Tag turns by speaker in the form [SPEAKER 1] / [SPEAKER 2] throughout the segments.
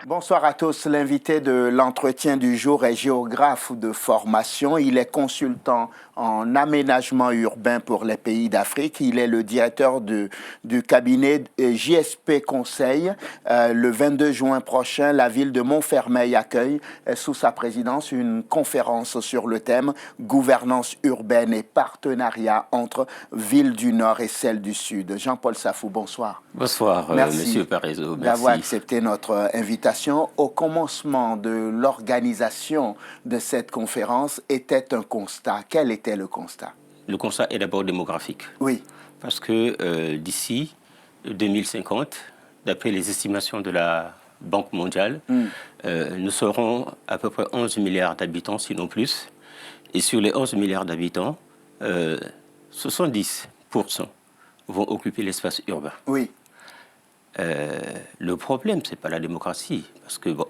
[SPEAKER 1] Bonsoir à tous. L'invité de l'entretien du jour est géographe de formation. Il est consultant en aménagement urbain pour les pays d'Afrique. Il est le directeur du cabinet JSP Conseil. Le 22 juin prochain, la ville de Montfermeil accueille sous sa présidence une conférence sur le thème « Gouvernance urbaine et partenariat entre villes du Nord et celles du Sud ». Jean-Paul Safou, bonsoir.
[SPEAKER 2] Bonsoir, Monsieur Parizeau. Merci
[SPEAKER 1] d'avoir accepté notre invitation. Au commencement de l'organisation de cette conférence était un constat. Quel était le constat?
[SPEAKER 2] Le constat est d'abord démographique.
[SPEAKER 1] Oui.
[SPEAKER 2] Parce que d'ici 2050, d'après les estimations de la Banque mondiale, nous serons à peu près 11 milliards d'habitants, sinon plus. Et sur les 11 milliards d'habitants, 70% vont occuper l'espace urbain.
[SPEAKER 1] Oui.
[SPEAKER 2] Le problème, ce n'est pas la démocratie, parce que bon,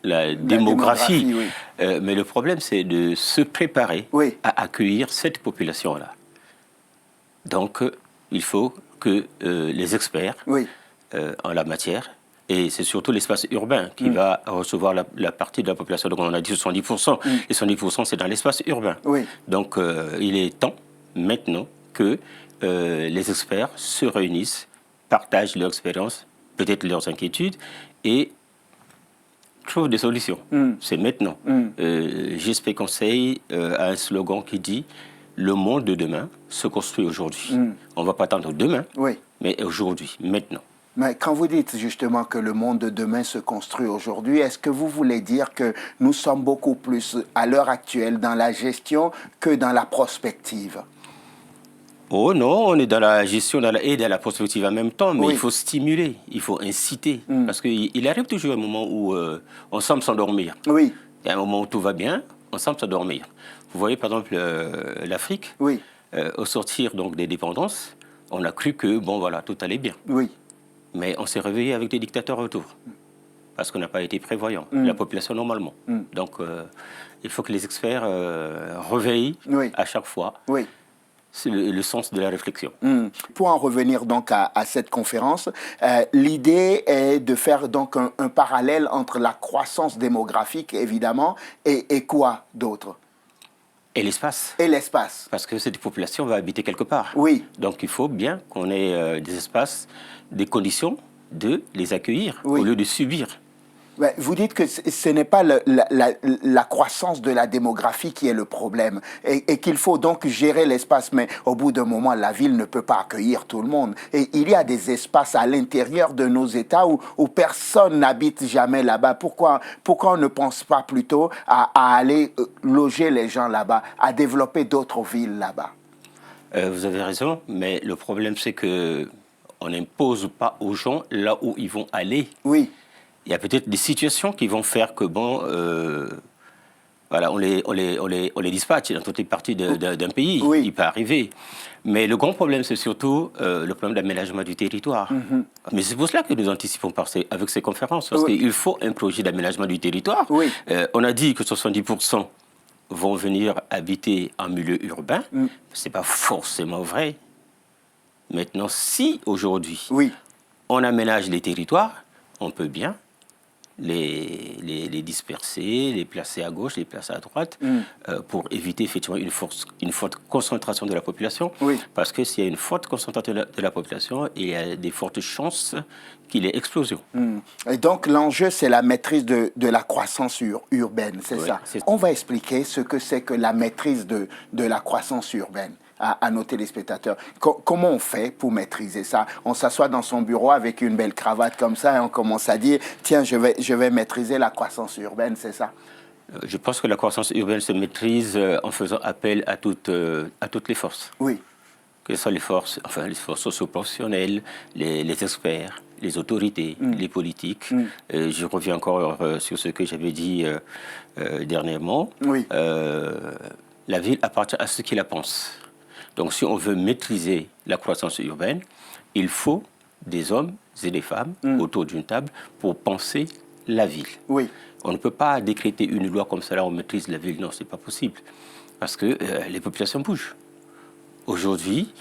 [SPEAKER 2] la démographie, oui. Mais le problème, c'est de se préparer à accueillir cette population-là. Donc, il faut que les experts en la matière, et c'est surtout l'espace urbain qui va recevoir la partie de la population, donc on a dit 70%, et 70% c'est dans l'espace urbain. Donc, il est temps, maintenant, que les experts se réunissent, partagent leur expérience, peut-être leurs inquiétudes, et trouvent des solutions. C'est maintenant. JSP Conseil a un slogan qui dit « Le monde de demain se construit aujourd'hui ». On ne va pas attendre demain, mais aujourd'hui, maintenant.
[SPEAKER 1] Mais quand vous dites justement que le monde de demain se construit aujourd'hui, est-ce que vous voulez dire que nous sommes beaucoup plus, à l'heure actuelle, dans la gestion que dans la prospective ?
[SPEAKER 2] Oh non, on est dans la gestion et dans la prospective en même temps, mais il faut stimuler, il faut inciter. Parce qu'il arrive toujours un moment où on semble s'endormir. Il y a un moment où tout va bien, on semble s'endormir. Vous voyez par exemple l'Afrique, au sortir donc des dépendances, on a cru que bon voilà, tout allait bien. Mais on s'est réveillé avec des dictateurs autour. Parce qu'on n'a pas été prévoyant, la population normalement. Donc il faut que les experts réveillent à chaque fois. C'est le sens de la réflexion.
[SPEAKER 1] Pour en revenir donc à cette conférence, l'idée est de faire donc un parallèle entre la croissance démographique, évidemment, et quoi d'autre?
[SPEAKER 2] Et l'espace.
[SPEAKER 1] Et l'espace.
[SPEAKER 2] Parce que cette population va habiter quelque part. Donc il faut bien qu'on ait des espaces, des conditions de les accueillir au lieu de subir.
[SPEAKER 1] Vous dites que ce n'est pas la croissance de la démographie qui est le problème et qu'il faut donc gérer l'espace. Mais au bout d'un moment, la ville ne peut pas accueillir tout le monde. Et il y a des espaces à l'intérieur de nos États où personne n'habite jamais là-bas. Pourquoi on ne pense pas plutôt à aller loger les gens là-bas, à développer d'autres villes là-bas?
[SPEAKER 2] Vous avez raison, mais le problème c'est qu'on n'impose pas aux gens là où ils vont aller. Il y a peut-être des situations qui vont faire que, bon, voilà, on les dispatche dans toutes les parties d'un pays. Il peut arriver. Mais le grand problème, c'est surtout le problème d'aménagement du territoire. Mais c'est pour cela que nous anticipons avec ces conférences. Parce qu'il faut un projet d'aménagement du territoire. On a dit que 70% vont venir habiter en milieu urbain. Ce n'est pas forcément vrai. Maintenant, si aujourd'hui, on aménage les territoires, on peut bien les disperser, les placer à gauche, les placer à droite, pour éviter effectivement une forte concentration de la population. Parce que s'il y a une forte concentration de la population, il y a des fortes chances qu'il y ait explosion.
[SPEAKER 1] Et donc l'enjeu, c'est la maîtrise de la croissance urbaine, c'est ça? On va expliquer ce que c'est que la maîtrise de la croissance urbaine à nos téléspectateurs. Comment on fait pour maîtriser ça? On s'assoit dans son bureau avec une belle cravate comme ça et on commence à dire « Tiens, je vais maîtriser la croissance urbaine », c'est ça?
[SPEAKER 2] Je pense que la croissance urbaine se maîtrise en faisant appel à toutes les forces. Que ce soit les forces socio-professionnelles, les experts, les autorités, les politiques. Je reviens encore sur ce que j'avais dit dernièrement. La ville appartient à ceux qui la pensent. Donc, si on veut maîtriser la croissance urbaine, il faut des hommes et des femmes autour d'une table pour penser la ville. On ne peut pas décréter une loi comme ça, là, on maîtrise la ville. Non, ce n'est pas possible. Parce que les populations bougent. Aujourd'hui,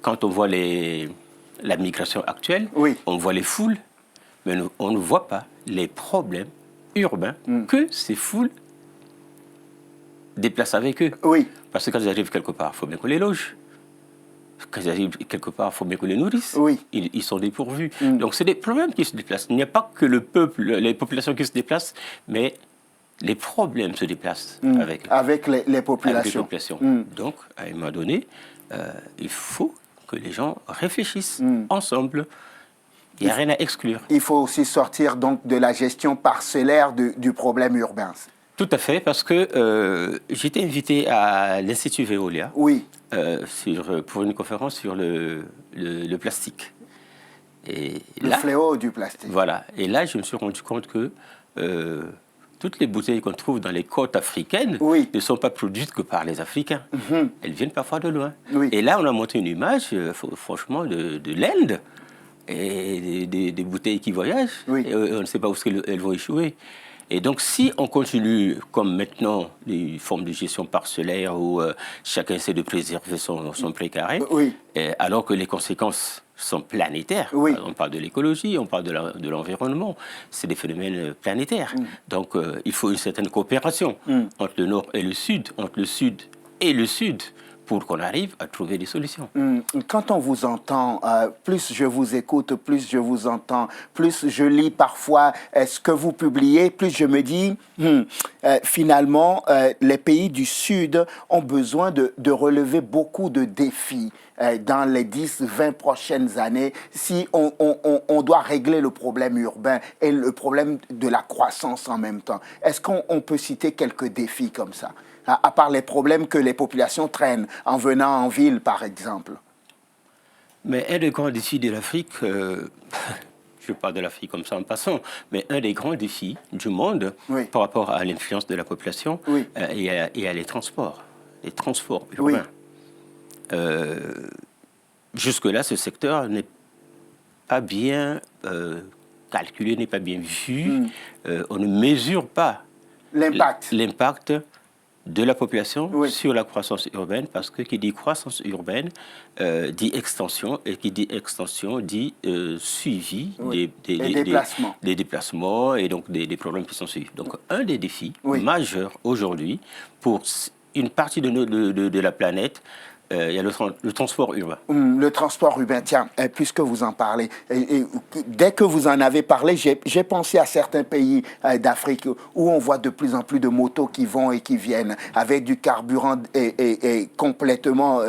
[SPEAKER 2] quand on voit la migration actuelle, on voit les foules, mais on ne voit pas les problèmes urbains que ces foules déplacent avec eux. Parce que quand ils arrivent quelque part, il faut bien qu'on les loge. Quand ils arrivent quelque part, il faut bien qu'on les nourrisse. Ils sont dépourvus. Donc, c'est des problèmes qui se déplacent. Il n'y a pas que le peuple, les populations qui se déplacent, mais les problèmes se déplacent
[SPEAKER 1] avec les populations.
[SPEAKER 2] Donc, à un moment donné, il faut que les gens réfléchissent ensemble. Il n'y a rien à exclure.
[SPEAKER 1] Il faut aussi sortir donc de la gestion parcellaire du problème urbain.
[SPEAKER 2] Tout à fait, parce que j'étais invité à l'Institut Veolia pour une conférence sur le plastique. Et
[SPEAKER 1] le fléau du plastique.
[SPEAKER 2] Voilà. Et là, je me suis rendu compte que toutes les bouteilles qu'on trouve dans les côtes africaines ne sont pas produites que par les Africains. Elles viennent parfois de loin. Et là, on a monté une image, franchement, de l'Inde. Et des bouteilles qui voyagent. Et on ne sait pas où elles vont échouer. Et donc, si on continue, comme maintenant, les formes de gestion parcellaire où chacun essaie de préserver son précaré, alors que les conséquences sont planétaires. On parle de l'écologie, on parle de l'environnement. C'est des phénomènes planétaires. Donc, il faut une certaine coopération entre le Nord et le Sud, entre le Sud et le Sud, pour qu'on arrive à trouver des solutions.
[SPEAKER 1] Quand on vous entend, plus je vous écoute, plus je vous entends, plus je lis parfois ce que vous publiez, plus je me dis, finalement, les pays du Sud ont besoin de relever beaucoup de défis dans les 10-20 prochaines années si on doit régler le problème urbain et le problème de la croissance en même temps. Est-ce qu'on peut citer quelques défis comme ça ? À part les problèmes que les populations traînent en venant en ville, par exemple.
[SPEAKER 2] Mais un des grands défis de l'Afrique, je parle de l'Afrique comme ça en passant, mais un des grands défis du monde par rapport à l'influence de la population et à les transports urbains. Jusque-là, ce secteur n'est pas bien calculé, n'est pas bien vu. On ne mesure pas l'impact de la population sur la croissance urbaine, parce que qui dit croissance urbaine dit extension, et qui dit extension dit suivi des déplacements et donc des problèmes qui sont suivis. Donc un des défis majeurs aujourd'hui pour une partie de la planète, il y a le transport urbain.
[SPEAKER 1] Le transport urbain, tiens, puisque vous en parlez, dès que vous en avez parlé, j'ai pensé à certains pays d'Afrique où on voit de plus en plus de motos qui vont et qui viennent avec du carburant et complètement,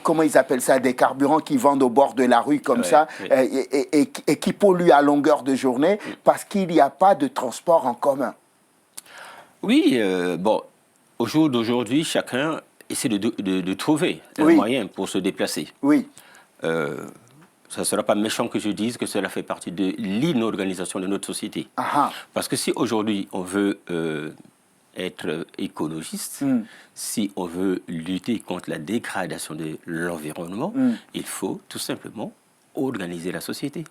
[SPEAKER 1] comment ils appellent ça, des carburants qui vendent au bord de la rue comme ça et qui polluent à longueur de journée parce qu'il n'y a pas de transport en commun.
[SPEAKER 2] Oui, bon, au jour d'aujourd'hui, chacun essaie de trouver un moyen pour se déplacer. Ça ne sera pas méchant que je dise que cela fait partie de l'inorganisation de notre société. Parce que si aujourd'hui on veut être écologiste, si on veut lutter contre la dégradation de l'environnement, il faut tout simplement organiser la société.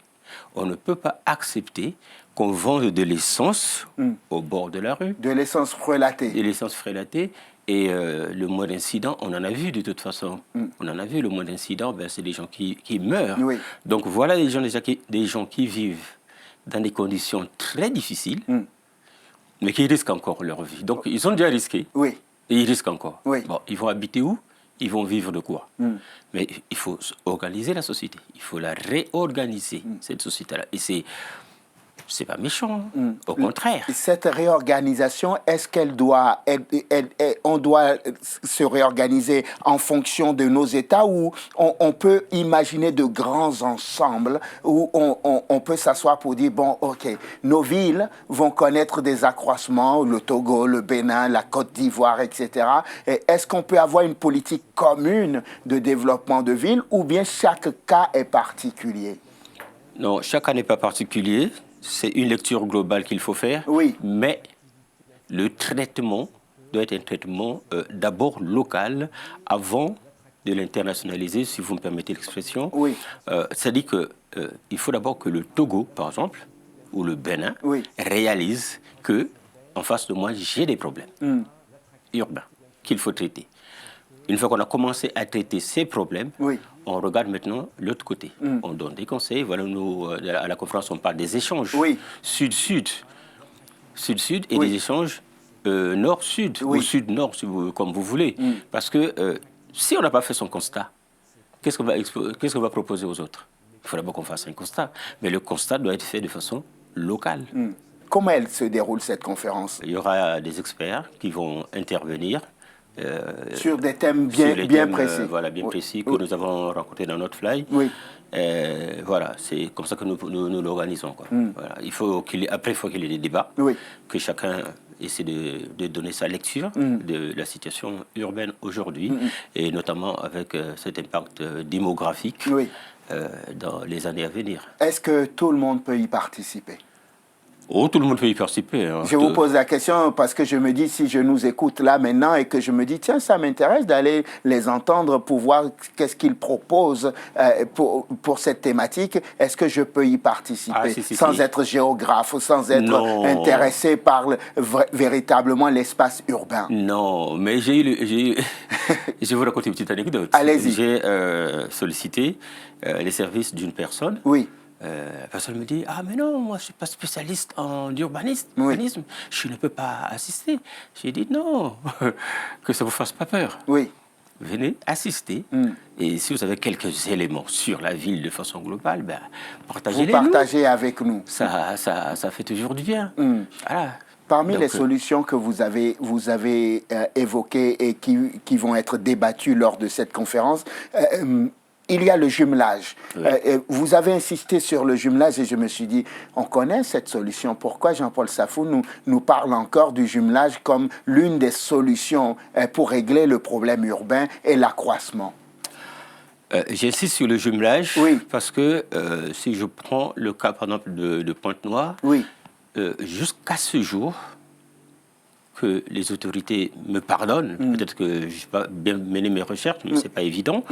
[SPEAKER 2] On ne peut pas accepter qu'on vende de l'essence au bord de la rue.
[SPEAKER 1] De l'essence frélatée.
[SPEAKER 2] De l'essence frélatée. Et le moins d'incidents, on en a vu de toute façon. On en a vu le moins d'incidents, c'est des gens qui meurent. Donc voilà des gens qui vivent dans des conditions très difficiles, mais qui risquent encore leur vie. Donc ils ont déjà risqué, et ils risquent encore. Bon, ils vont habiter où? Ils vont vivre de quoi? Mais il faut organiser la société. Il faut la réorganiser, cette société-là. Et c'est pas méchant, au contraire.
[SPEAKER 1] Cette réorganisation, est-ce qu'elle doit, on doit se réorganiser en fonction de nos États, ou on peut imaginer de grands ensembles où on peut s'asseoir pour dire, bon, ok, nos villes vont connaître des accroissements, le Togo, le Bénin, la Côte d'Ivoire, etc. Est-ce qu'on peut avoir une politique commune de développement de villes, ou bien chaque cas est particulier?
[SPEAKER 2] Non, chaque cas n'est pas particulier. C'est une lecture globale qu'il faut faire, mais le traitement doit être un traitement d'abord local avant de l'internationaliser, si vous me permettez l'expression. C'est-à-dire qu'il faut d'abord que le Togo, par exemple, ou le Bénin, réalise que en face de moi, j'ai des problèmes. urbains qu'il faut traiter. Une fois qu'on a commencé à traiter ces problèmes, on regarde maintenant l'autre côté. On donne des conseils. Voilà, nous, à la conférence, on parle des échanges sud-sud. Sud-sud et des échanges nord-sud ou sud-nord, comme vous voulez. Parce que si on n'a pas fait son constat, qu'est-ce qu'on va proposer aux autres? Il faut d'abord qu'on fasse un constat. Mais le constat doit être fait de façon locale.
[SPEAKER 1] Comment elle se déroule, cette conférence?
[SPEAKER 2] Il y aura des experts qui vont intervenir.
[SPEAKER 1] Sur des thèmes bien précis.
[SPEAKER 2] Voilà, bien précis, que nous avons rencontrés dans notre fly. Voilà, c'est comme ça que nous l'organisons. Voilà. Après, il faut qu'il y ait des débats, que chacun essaie de donner sa lecture de la situation urbaine aujourd'hui, et notamment avec cet impact démographique dans les années à venir.
[SPEAKER 1] Est-ce que tout le monde peut y participer?
[SPEAKER 2] Oh, tout le monde peut y participer. Hein.
[SPEAKER 1] Je vous pose la question parce que je me dis, si je nous écoute là maintenant et que je me dis, tiens, ça m'intéresse d'aller les entendre pour voir qu'est-ce qu'ils proposent pour cette thématique, est-ce que je peux y participer sans être géographe, sans être intéressé par véritablement l'espace urbain?
[SPEAKER 2] Non, mais je vais vous raconter une petite anecdote.
[SPEAKER 1] Allez-y.
[SPEAKER 2] J'ai sollicité les services d'une personne. La personne me dit « Ah, mais non, moi, je ne suis pas spécialiste en urbanisme, je ne peux pas assister. » J'ai dit « Non, que ça ne vous fasse pas peur. Venez assister. Et si vous avez quelques éléments sur la ville de façon globale, ben, partagez-les.
[SPEAKER 1] Vous partagez avec nous.
[SPEAKER 2] Ça fait toujours du bien. Voilà.
[SPEAKER 1] Parmi les solutions que vous avez évoquées et qui vont être débattues lors de cette conférence, il y a le jumelage. Vous avez insisté sur le jumelage et je me suis dit, on connaît cette solution. Pourquoi Jean-Paul Safou nous parle encore du jumelage comme l'une des solutions pour régler le problème urbain et l'accroissement?
[SPEAKER 2] J'insiste sur le jumelage parce que si je prends le cas, par exemple, de Pointe-Noire, jusqu'à ce jour, que les autorités me pardonnent, peut-être que je n'ai pas bien mené mes recherches, mais ce n'est pas évident,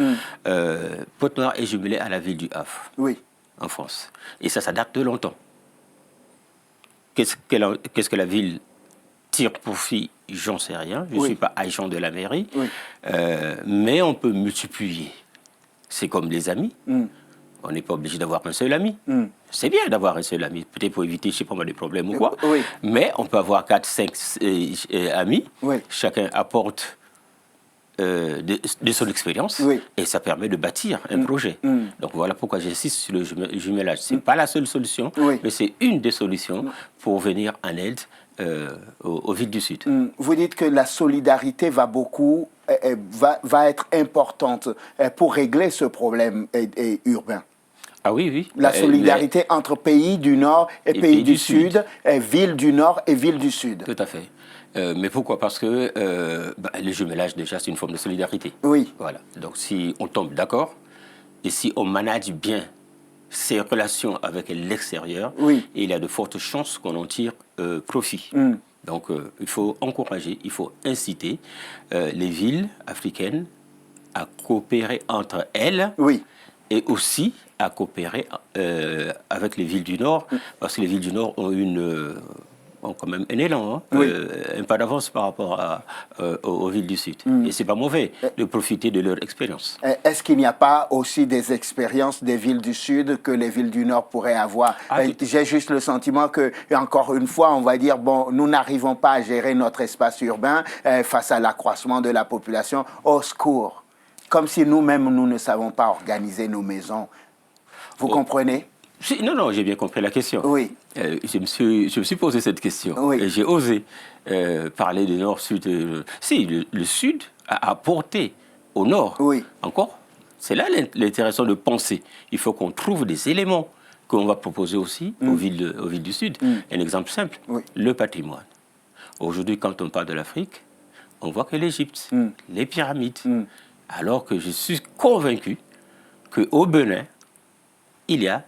[SPEAKER 2] Pointe-Noire est jumelée à la ville du Havre, en France. Et ça date de longtemps. Qu'est-ce que la ville tire profit? J'en sais rien, je ne suis pas agent de la mairie, mais on peut multiplier. C'est comme les amis. On n'est pas obligé d'avoir un seul ami. C'est bien d'avoir un seul ami, peut-être pour éviter, je ne sais pas, des problèmes ou quoi. Mais on peut avoir 4, 5 amis. Chacun apporte de son expérience et ça permet de bâtir un projet. Donc voilà pourquoi j'insiste sur le jumelage. Ce n'est pas la seule solution, mais c'est une des solutions pour venir en aide aux villes du Sud.
[SPEAKER 1] Vous dites que la solidarité va être importante pour régler ce problème urbain.
[SPEAKER 2] Ah oui.
[SPEAKER 1] La solidarité entre pays du Nord et pays du Sud, villes du Nord et villes du Sud.
[SPEAKER 2] Tout à fait. Mais pourquoi? Parce que le jumelage, déjà, c'est une forme de solidarité. Voilà. Donc, si on tombe d'accord et si on manage bien ses relations avec l'extérieur, il y a de fortes chances qu'on en tire profit. Donc, il faut encourager, il faut inciter les villes africaines à coopérer entre elles et aussi à coopérer avec les villes du Nord, parce que les villes du Nord ont quand même un élan, un pas d'avance par rapport aux villes du Sud. Et ce n'est pas mauvais de profiter de leur expérience.
[SPEAKER 1] Est-ce qu'il n'y a pas aussi des expériences des villes du Sud que les villes du Nord pourraient avoir? J'ai juste le sentiment que, encore une fois, on va dire, bon, nous n'arrivons pas à gérer notre espace urbain face à l'accroissement de la population. Au secours! Comme si nous-mêmes, nous ne savons pas organiser nos maisons. Vous comprenez?
[SPEAKER 2] Non, j'ai bien compris la question. Je me suis posé cette question. Et j'ai osé parler du Nord-Sud. Si, le Sud a apporté au Nord. Encore, c'est là l'intéressant de penser. Il faut qu'on trouve des éléments qu'on va proposer aussi aux villes du Sud. Un exemple simple, le patrimoine. Aujourd'hui, quand on parle de l'Afrique, on voit que l'Égypte, les pyramides, alors que je suis convaincu qu'au Bénin, il y a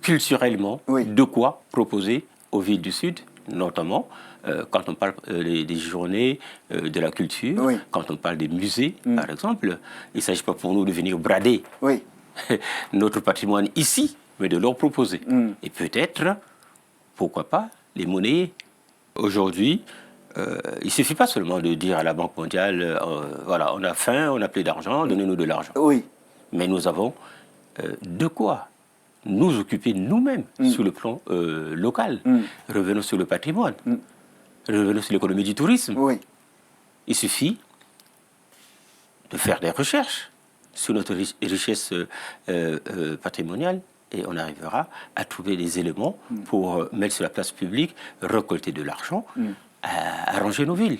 [SPEAKER 2] culturellement de quoi proposer aux villes du Sud, notamment quand on parle des journées de la culture, quand on parle des musées, par exemple. Il ne s'agit pas pour nous de venir brader notre patrimoine ici, mais de leur proposer. Et peut-être, pourquoi pas, les monnayer. Aujourd'hui, il ne suffit pas seulement de dire à la Banque mondiale, voilà, on a faim, on a plus d'argent, donnez-nous de l'argent.
[SPEAKER 1] Oui.
[SPEAKER 2] Mais nous avons de quoi nous occuper nous-mêmes sur le plan local. Revenons sur le patrimoine, revenons sur l'économie du tourisme.
[SPEAKER 1] Oui.
[SPEAKER 2] Il suffit de faire des recherches sur notre richesse patrimoniale et on arrivera à trouver des éléments pour mettre sur la place publique, récolter de l'argent, arranger nos villes.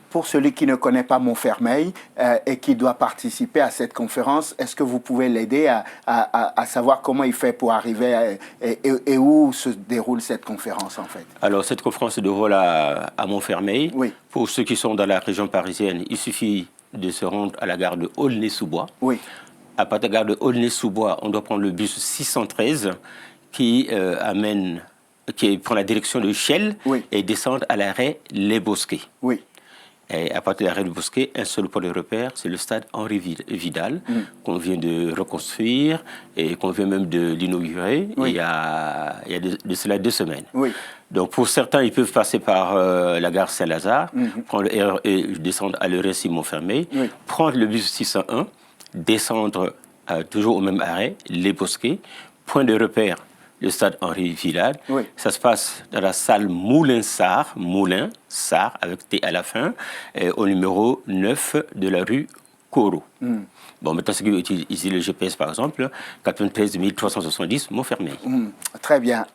[SPEAKER 1] Pour celui qui ne connaît pas Montfermeil et qui doit participer à cette conférence, est-ce que vous pouvez l'aider à savoir comment il fait pour arriver et où se déroule cette conférence en fait?
[SPEAKER 2] Alors cette conférence se déroule à Montfermeil.
[SPEAKER 1] Oui.
[SPEAKER 2] Pour ceux qui sont dans la région parisienne, il suffit de se rendre à la gare de Aulnay-sous-Bois.
[SPEAKER 1] Oui.
[SPEAKER 2] À partir de la gare de Aulnay-sous-Bois, on doit prendre le bus 613 qui prend la direction de Chelles et descendre à l'arrêt Les Bosquets.
[SPEAKER 1] Oui.
[SPEAKER 2] Et à partir de l'arrêt Les Bosquets, un seul point de repère, c'est le stade Henri Vidal, qu'on vient de reconstruire et qu'on vient même de l'inaugurer il y a de cela 2 semaines.
[SPEAKER 1] Oui.
[SPEAKER 2] Donc pour certains, ils peuvent passer par la gare Saint-Lazare, prendre le RER et descendre à Montfermeil, prendre le bus 601, descendre toujours au même arrêt, Les Bosquets, point de repère, le stade Henri Vidal.
[SPEAKER 1] Oui.
[SPEAKER 2] Ça se passe dans la salle Moulin-Sarr, avec T à la fin, au numéro 9 de la rue Corot. Bon, maintenant, ceux qui utilisent le GPS, par exemple, 93 370 Montfermeil.
[SPEAKER 1] Très bien.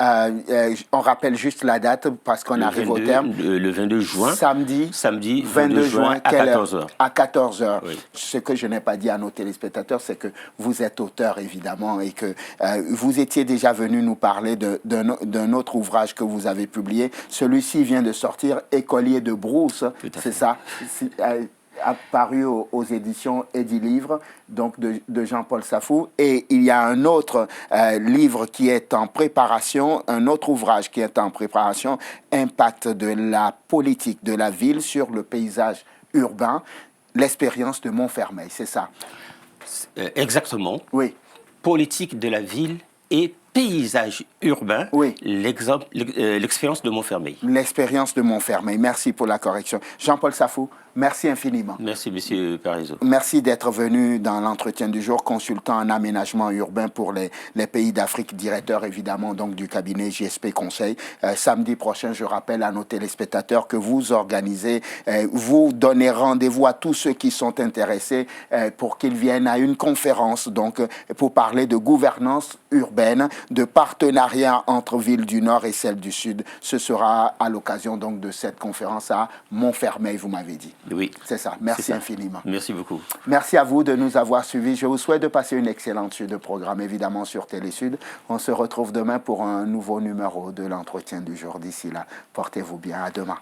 [SPEAKER 1] On rappelle juste la date parce qu'on arrive au terme.
[SPEAKER 2] Le 22 juin.
[SPEAKER 1] Samedi 22 juin
[SPEAKER 2] à 14h.
[SPEAKER 1] À 14h.
[SPEAKER 2] Oui.
[SPEAKER 1] Ce que je n'ai pas dit à nos téléspectateurs, c'est que vous êtes auteur, évidemment, et que vous étiez déjà venu nous parler d'un autre ouvrage que vous avez publié. Celui-ci vient de sortir, Écolier de Brousse. C'est ça. Apparu aux éditions Edilivre, donc de Jean-Paul Safou. Et il y a un autre livre qui est en préparation, un autre ouvrage qui est en préparation, Impact de la politique de la ville sur le paysage urbain, l'expérience de Montfermeil, c'est ça?
[SPEAKER 2] Exactement.
[SPEAKER 1] Oui.
[SPEAKER 2] Politique de la ville et paysage urbain, l'expérience de Montfermeil.
[SPEAKER 1] L'expérience de Montfermeil. Merci pour la correction. Jean-Paul Safou, merci infiniment.
[SPEAKER 2] Merci, monsieur Parizeau.
[SPEAKER 1] Merci d'être venu dans l'entretien du jour, consultant en aménagement urbain pour les pays d'Afrique, directeur évidemment donc du cabinet JSP Conseil. Samedi prochain, je rappelle à nos téléspectateurs que vous organisez, vous donnez rendez-vous à tous ceux qui sont intéressés pour qu'ils viennent à une conférence donc pour parler de gouvernance urbaine, de partenariat entre villes du Nord et celles du Sud. Ce sera à l'occasion donc de cette conférence à Montfermeil, vous m'avez dit.
[SPEAKER 2] Oui.
[SPEAKER 1] C'est ça. Merci infiniment.
[SPEAKER 2] Merci beaucoup.
[SPEAKER 1] Merci à vous de nous avoir suivis. Je vous souhaite de passer une excellente suite de programme, évidemment, sur Télésud. On se retrouve demain pour un nouveau numéro de l'entretien du jour. D'ici là, portez-vous bien. À demain.